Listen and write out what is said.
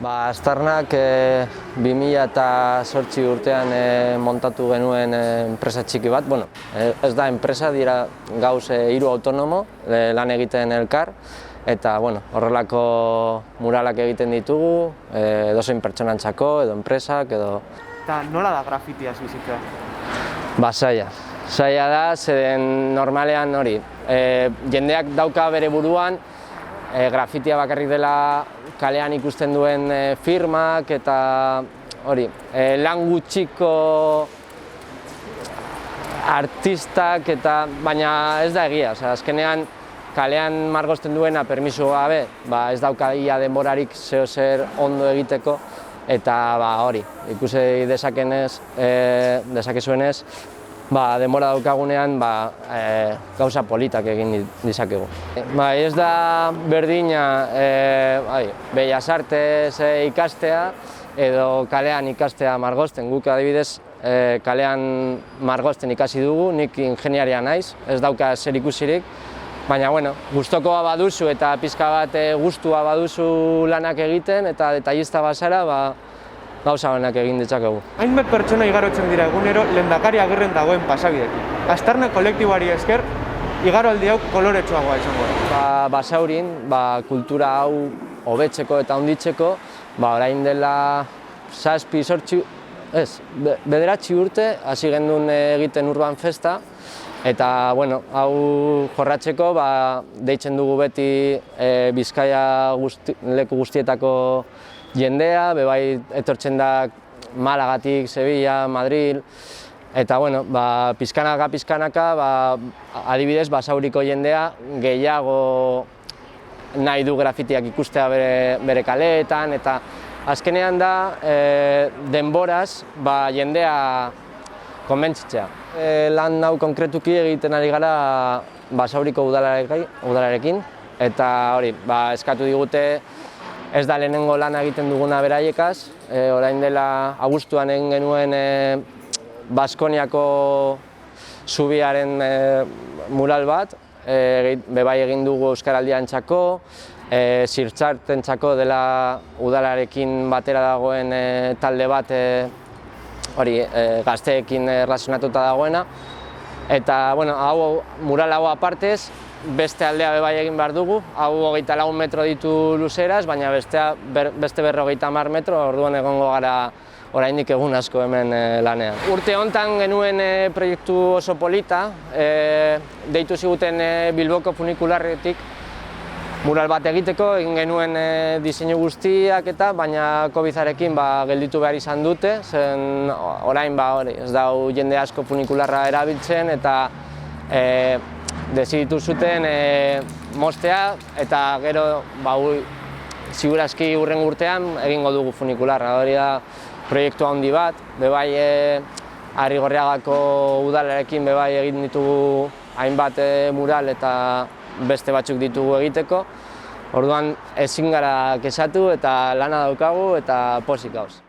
Aztarnak 2008 urtean montatu genuen enpresa txiki bat. Ez da enpresa, dira gauz 3 autonomo lan egiten elkar. Eta horrelako muralak egiten ditugu, edozein pertsonantzako, edo enpresak, edo... Eta nola da grafitiaz bizitzea? Zaila da, zeren normalean hori. Jendeak dauka bere buruan, grafitia bakarrik dela kalean ikusten duen firmak eta hori, lan gutxiko artistak eta baina ez da egia, azkenean kalean margosten duena permiso gabe, ez dauka ia denborarik zeo zer ondo egiteko eta hori, ikusi dezakezuenez, denbora daukagunean gauza politak egin dizakegu. Ez da berdina Bellas Artes ikastea edo kalean ikastea margosten. Guk adibidez kalean margosten ikasi dugu, nik ingeniaria naiz, ez dauka zer ikusirik. Baina gustokoa baduzu eta pizka bat gustua baduzu lanak egiten eta detallista bazara, gauza honak egin ditzakegu. Hainbat pertsona igarotzen dira egunero lehendakari agirren dagoen pasabidetik. Aztarnak kolektiboari esker, igaroldi hau koloretsuagoa izango da. Basaurin, kultura hau hobetzeko eta handitzeko, orain dela 9 urte hasi genuen egiten Urban Festa, eta hau jorratzeko deitzen dugu beti Bizkaia leku guztietako jendea, bebai etortzen da Malagatik, Sevilla, Madril, eta pizkanaka, adibidez Basauriko jendea gehiago nahi du grafitiak ikustea bere kaleetan, eta azkenean da denboraz jendea konbentzitzea. Lan hau konkretuki egiten ari gara Basauriko udalarekin, eta hori, eskatu digute ez da lehenengo lana egiten duguna beraiekaz, orain dela abuztuan egin genuen Baskoniako zubiaren mural bat, bebai egin dugu Euskaraldiantzako, Zirtzartentzako dela udalarekin batera dagoen talde bat gazteekin erlazionatuta dagoena. Eta mural hau apartez, beste aldea bebai egin behar dugu, hau 24 metro ditu luzeraz, baina beste 50 metro, orduan egongo gara oraindik egun asko hemen lanean. Urte honetan genuen proiektu oso polita, deitu ziguten Bilboko funikularretik mural bat egiteko, egin genuen diseinu guztiak eta, baina COVID-arekin gelditu behar izan dute, zen orain ez dau jende asko funikularra erabiltzen eta desiditu zuten moztea eta gero segurazki hurrengo urtean egingo dugu funikularra. Hori da proiektu handi bat, bebai Arrigorriagako udalarekin bebai egin ditugu hainbat mural eta beste batzuk ditugu egiteko. Orduan ezin gara kexatu eta lana daukagu eta pozik gauz.